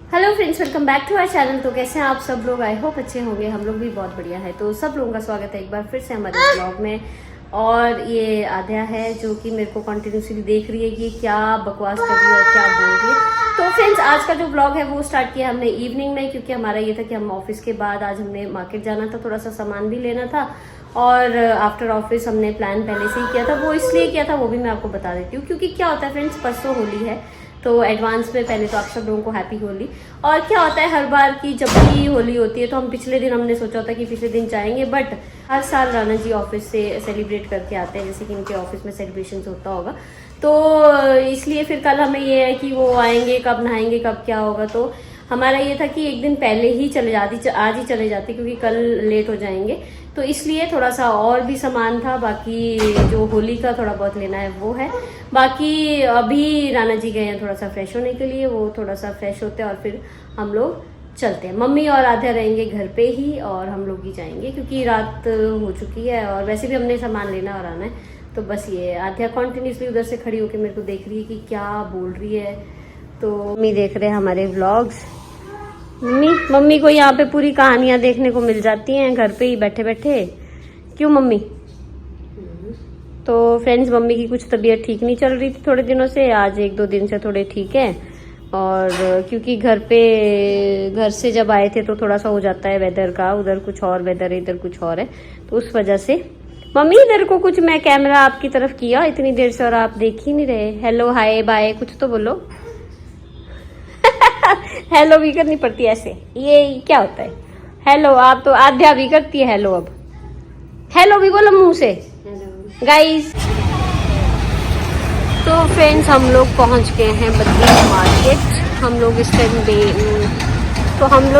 Hello friends, welcome back to our channel. तो कैसे हैं आप सब लोग? आई होप अच्छे होंगे। हम लोग भी बहुत बढ़िया है। तो सब लोगों का स्वागत है एक बार फिर से हमारे ब्लॉग में। और ये आध्या है जो कि मेरे को कंटिन्यूसली देख रही है कि क्या बकवास कर रही है और क्या बोल रही है। तो फ्रेंड्स, आज का जो ब्लॉग है वो स्टार्ट किया हमने इवनिंग में, क्योंकि हमारा ये था कि हम ऑफिस के बाद आज हमने मार्केट जाना था, थोड़ा सा सामान भी लेना था। और आफ्टर ऑफिस हमने प्लान पहले से ही किया था। वो इसलिए किया था, वो भी मैं आपको बता देती हूँ। क्योंकि क्या होता है फ्रेंड्स, परसों होली है, तो एडवांस में पहले तो आप सब लोगों को हैप्पी होली। और क्या होता है, हर बार की जब भी होली होती है तो हम पिछले दिन हमने सोचा था कि पिछले दिन जाएंगे, बट हर साल राणा जी ऑफिस से सेलिब्रेट करके आते हैं, जैसे कि इनके ऑफिस में सेलिब्रेशन होता होगा। तो इसलिए फिर कल हमें ये है कि वो आएंगे, कब नहाएंगे, कब क्या होगा। तो हमारा ये था कि एक दिन पहले ही चले जाती, आज ही चले जाती, क्योंकि कल लेट हो जाएंगे। तो इसलिए थोड़ा सा और भी सामान था, बाकी जो होली का थोड़ा बहुत लेना है वो है। बाकी अभी राणा जी गए हैं थोड़ा सा फ्रेश होने के लिए, वो थोड़ा सा फ्रेश होते हैं और फिर हम लोग चलते हैं। मम्मी और आध्या रहेंगे घर पे ही और हम लोग ही जाएंगे, क्योंकि रात हो चुकी है और वैसे भी हमने सामान लेना और आना है। तो बस ये आध्या कॉन्टिन्यूसली उधर से खड़ी होकर मेरे को देख रही है कि क्या बोल रही है। तो मम्मी देख रहे हैं हमारे व्लॉग्स। मम्मी को यहाँ पे पूरी कहानियां देखने को मिल जाती हैं घर पे ही बैठे बैठे। क्यों मम्मी? तो फ्रेंड्स, मम्मी की कुछ तबीयत ठीक नहीं चल रही थी थोड़े दिनों से, आज एक दो दिन से थोड़े ठीक है। और क्योंकि घर से जब आए थे तो थोड़ा सा हो जाता है वेदर का, उधर कुछ और वेदर है, इधर कुछ और है, तो उस वजह से। मम्मी इधर को कुछ, मैं कैमरा आपकी तरफ किया इतनी देर से और आप देख ही नहीं रहे। हेलो, हाय, बाय, कुछ तो बोलो। हेलो भी करनी पड़ती है ऐसे, ये क्या होता है? हेलो, आप तो आध्या भी करती है हेलो। अब हेलो भी बोलो मुंह से गाइस। तो फ्रेंड्स, हम लोग पहुंच गए हैं बद्री मार्केट। हम लोग इस टाइम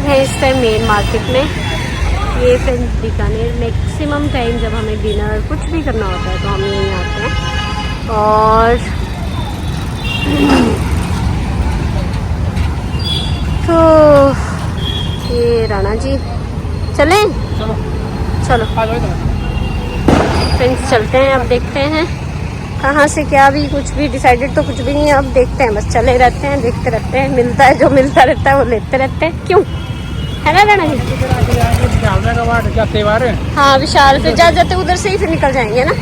हैं इस टाइम मेन मार्केट में। ये फ्रेंड्स बीकानेर, मैक्सिमम टाइम जब हमें डिनर कुछ भी करना होता है तो हम यहीं आते हैं। और तो ये राणा जी चलें? चलो फ्रेंड्स, चलते हैं। अब देखते हैं कहाँ से क्या, भी कुछ भी डिसाइडेड तो कुछ भी नहीं है। अब देखते हैं, बस चले रहते हैं, देखते रहते हैं, मिलता है जो मिलता रहता है वो लेते रहते हैं। क्यों, है ना राणा जी? क्या त्योहार है? हाँ, विशाल फिर जाते उधर से ही फिर निकल जाएंगे ना।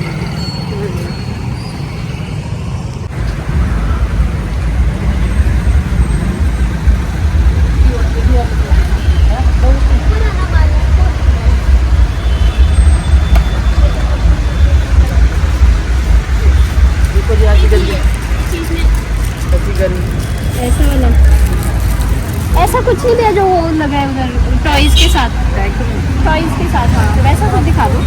ऐसा वाला, ऐसा कुछ नहीं दिया जो वो लगा है उधर टॉयज के साथ। हाँ, वैसा कुछ दिखा दो।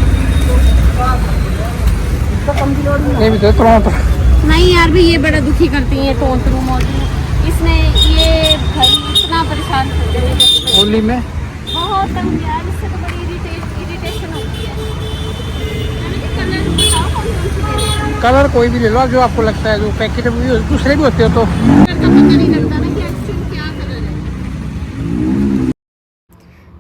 नहीं यार, भी ये बड़ा दुखी करती है टोंट रूम। और इसने ये भाई इतना परेशान कर दिया है होली में। बहुत तंग यार, इससे तो बड़ी इरिटेशन होती है। कलर कोई भी ले लो जो आपको लगता है, जो पैकेट में भी दूसरे भी होते हो तो पता नहीं लगता ना कि एक्चुअली क्या कलर है।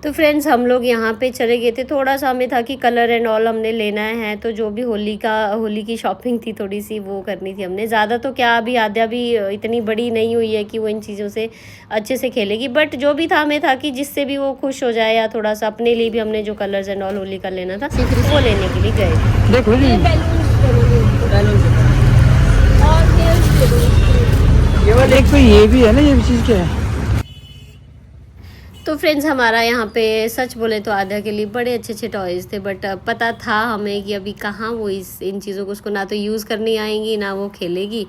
तो फ्रेंड्स, हम लोग यहाँ पे चले गए थे। थोड़ा सा हमें था कि कलर एंड ऑल हमने लेना है, तो जो भी होली की शॉपिंग थी थोड़ी सी वो करनी थी हमने। ज़्यादा तो क्या, अभी आध्या भी इतनी बड़ी नहीं हुई है कि वो इन चीज़ों से अच्छे से खेलेगी, बट जो भी था हमें था कि जिससे भी वो खुश हो जाए, या थोड़ा सा अपने लिए भी हमने जो कलर्स एंड ऑल होली का लेना था वो लेने के लिए गए। देखो जी, केवल एक तो ये भी है ना, ये भी चीज़ क्या है। तो फ्रेंड्स, हमारा यहाँ पे सच बोले तो आध्या के लिए बड़े अच्छे अच्छे टॉयज़ थे, बट पता था हमें कि अभी कहाँ वो इन चीज़ों को उसको ना तो यूज़ करनी आएंगी ना वो खेलेगी।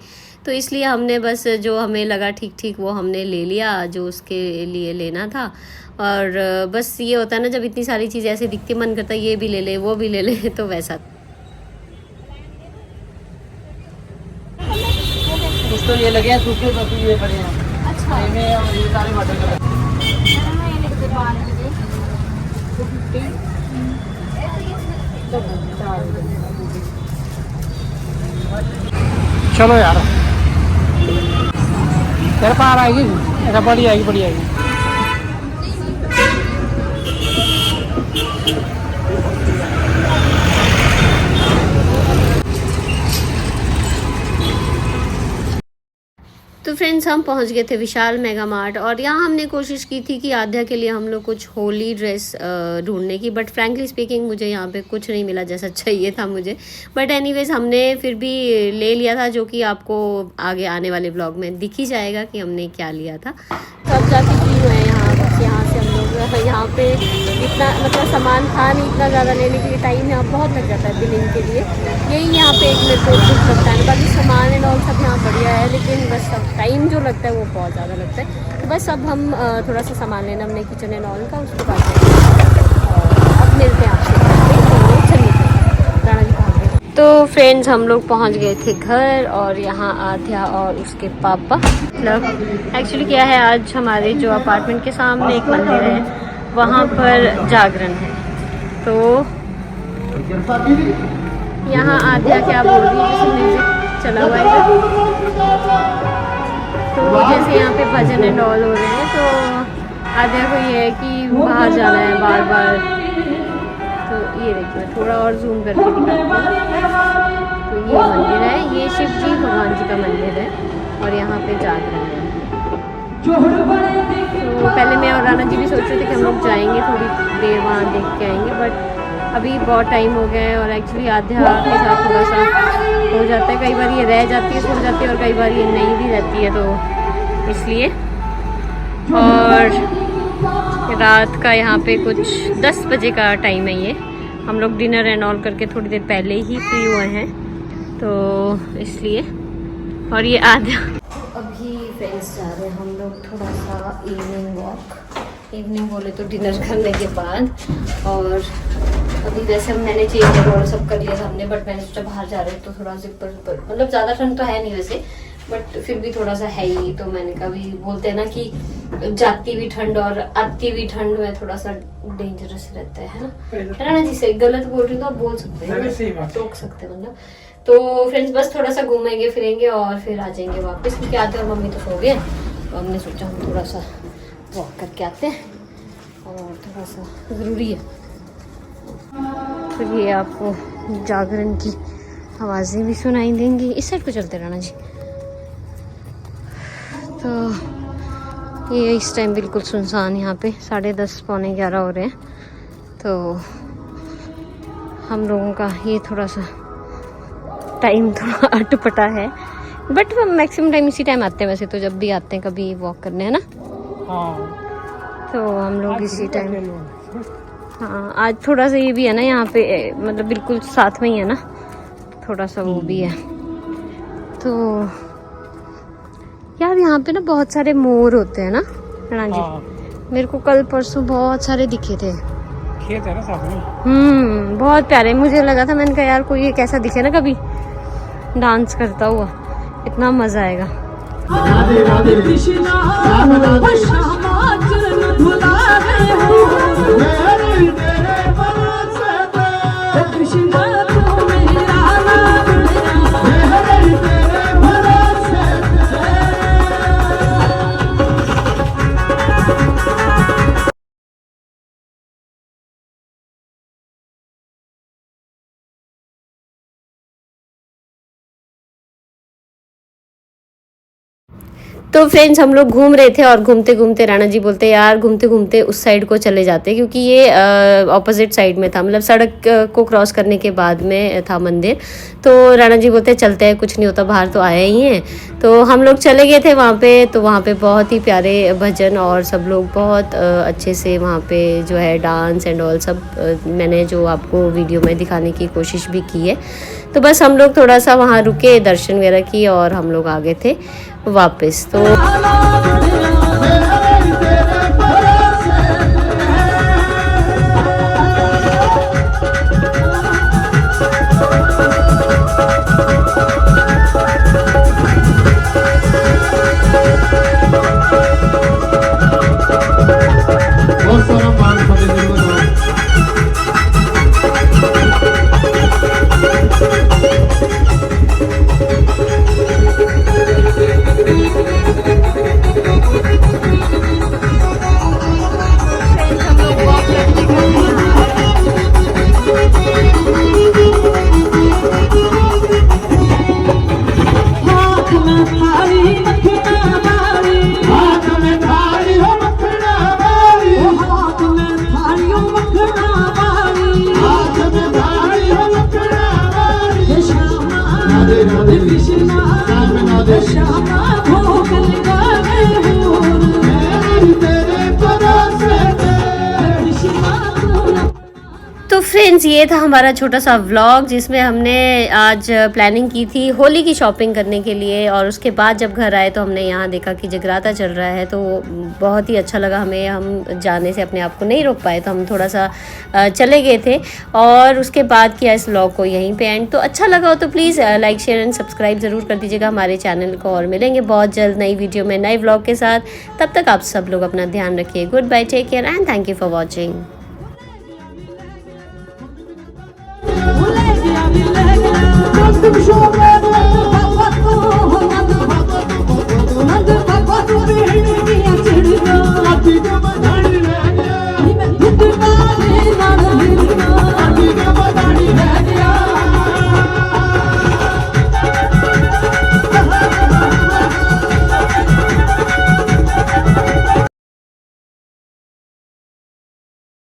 तो इसलिए हमने बस जो हमें लगा ठीक ठीक वो हमने ले लिया जो उसके लिए लेना था। और बस ये होता है ना, जब इतनी सारी चीज़ें ऐसे दिखती, मन करता है ये भी ले ले वो भी ले ले, तो वैसा। कुछ तो ये लगे हैं सूखे, तो ये पड़े हैं। अच्छा, ये सारे वाटर चलो यार, तेरे पार आएगी ऐसा, बड़ी आएगी। तो फ्रेंड्स हम पहुंच गए थे विशाल मेगा मार्ट और यहाँ हमने कोशिश की थी कि आद्या के लिए हम लोग कुछ होली ड्रेस ढूंढने की, बट फ्रैंकली स्पीकिंग मुझे यहाँ पे कुछ नहीं मिला जैसा चाहिए था मुझे। बट एनीवेज हमने फिर भी ले लिया था, जो कि आपको आगे आने वाले ब्लॉग में दिख ही जाएगा कि हमने क्या लिया था। तो अब जाके की हुए हैं यहाँ, बस यहाँ से हम लोग यहाँ पे इतना मतलब सामान था नहीं, इतना ज़्यादा लेने के लिए टाइम यहाँ बहुत लग जाता है बिलिंग के लिए। यही यहाँ पे एक मेरे को दुख लगता है, बाकी सामान एंड ऑल सब यहाँ बढ़िया है, लेकिन बस अब टाइम जो लगता है वो बहुत ज़्यादा लगता है। तो बस अब हम थोड़ा सा सामान लेना हमने किचन एंड ऑल का, उसके बाद अब मिलते हैं आपसे। राणा जी कहाँ गए? तो फ्रेंड्स हम लोग पहुँच गए थे घर और यहाँ आद्या और उसके पापा, मतलब एक्चुअली क्या है, आज हमारे जो अपार्टमेंट के सामने एक मंदिर है वहाँ पर जागरण है। तो यहाँ आद्या क्या बोल रही है, जैसे म्यूजिक चला हुआ है तो जैसे यहाँ पे भजन एंड ऑल हो रहे हैं, तो आद्या को ये है कि बाहर जाना है बार बार। तो ये देखिए थोड़ा और जूम करके दिखाती हूँ। तो ये मंदिर है, ये शिव जी भगवान जी का मंदिर है और यहाँ पे जागरण है। तो पहले मैं और राणा जी भी सोच रहे थे कि हम लोग जाएंगे थोड़ी देर वहाँ देख के आएंगे, बट अभी बहुत टाइम हो गया है और एक्चुअली आद्या के साथ थोड़ा सा हो जाता है, कई बार ये रह जाती है सो जाती है और कई बार ये नहीं भी रहती है, तो इसलिए। और रात का यहाँ पे कुछ 10 बजे का टाइम है ये, हम लोग डिनर एंड ऑल करके थोड़ी देर पहले ही फ्री हुए हैं, तो इसलिए। और ये आद्या अभी फ्रेंड्स जा रहे हैं हम लोग थोड़ा सा इवनिंग वॉक, इवनिंग बोले तो डिनर करने के बाद। और अभी वैसे मैंने चेंज और सब कर लिया था हमने, बट मैंने सोचा बाहर जा रहे हैं तो थोड़ा जिपर मतलब ज़्यादा ठंड तो है नहीं वैसे, बट फिर भी थोड़ा सा है ही। तो मैंने कभी बोलते हैं ना कि जाती भी ठंड और आती भी ठंड में थोड़ा सा डेंजरस रहता है ना जी। से गलत बोल रही हूँ तो आप बोल सकते हैं, टोक सकते हैं मतलब। तो फ्रेंड्स बस थोड़ा सा घूमेंगे फिरेंगे और फिर आ जाएंगे वापस, क्योंकि आते और मम्मी तो सो गए, तो हमने सोचा हम थोड़ा सा वॉक करके आते हैं और थोड़ा सा ज़रूरी है। फिर ये आपको जागरण की आवाज़ें भी सुनाई देंगी। इस साइड को चलते रहना जी। तो ये इस टाइम बिल्कुल सुनसान, यहाँ पे 10:30 पौने 11 हो रहे हैं, तो हम लोगों का ये थोड़ा सा टाइम थोड़ा अटपटा है, बट मैक्सिमम टाइम इसी टाइम आते हैं वैसे तो, जब भी आते हैं कभी वॉक करने, है ना। तो हम लोग इसी टाइम, हाँ आज थोड़ा सा ये भी है ना यहाँ पे, मतलब बिल्कुल साथ में ही है ना, थोड़ा सा वो भी है। तो यार यहाँ पे ना बहुत सारे मोर होते हैं ना राणा जी, मेरे को कल परसों बहुत सारे दिखे थे, खेत है ना साथ में। बहुत प्यारे, मुझे लगा था, मैंने कहा यार कोई एक ऐसा दिखे ना कभी डांस करता हुआ, इतना मजा आएगा। राधे राधे कृष्णा तो फ्रेंड्स हम लोग घूम रहे थे और घूमते घूमते राणा जी बोलते यार घूमते घूमते उस साइड को चले जाते, क्योंकि ये ऑपोजिट साइड में था, मतलब सड़क को क्रॉस करने के बाद में था मंदिर। तो राणा जी बोलते चलते हैं, कुछ नहीं होता, बाहर तो आए ही हैं। तो हम लोग चले गए थे वहाँ पे, तो वहाँ पे बहुत ही प्यारे भजन और सब लोग बहुत अच्छे से वहाँ पे जो है डांस एंड ऑल सब मैंने जो आपको वीडियो में दिखाने की कोशिश भी की है। तो बस हम लोग थोड़ा सा वहाँ रुके, दर्शन वगैरह किए और हम लोग आ गए थे वापस। तो फ्रेंड्स, ये था हमारा छोटा सा व्लॉग जिसमें हमने आज प्लानिंग की थी होली की शॉपिंग करने के लिए, और उसके बाद जब घर आए तो हमने यहाँ देखा कि जगराता चल रहा है, तो बहुत ही अच्छा लगा हमें। हम जाने से अपने आप को नहीं रोक पाए, तो हम थोड़ा सा चले गए थे और उसके बाद किया इस व्लॉग को यहीं पे एंड। तो अच्छा लगा हो तो please like share and subscribe ज़रूर कर दीजिएगा हमारे चैनल को, और मिलेंगे बहुत जल्द नई वीडियो में नए व्लॉग के साथ। तब तक आप सब लोग अपना ध्यान रखिए। Goodbye, take care and thank you for watching. Show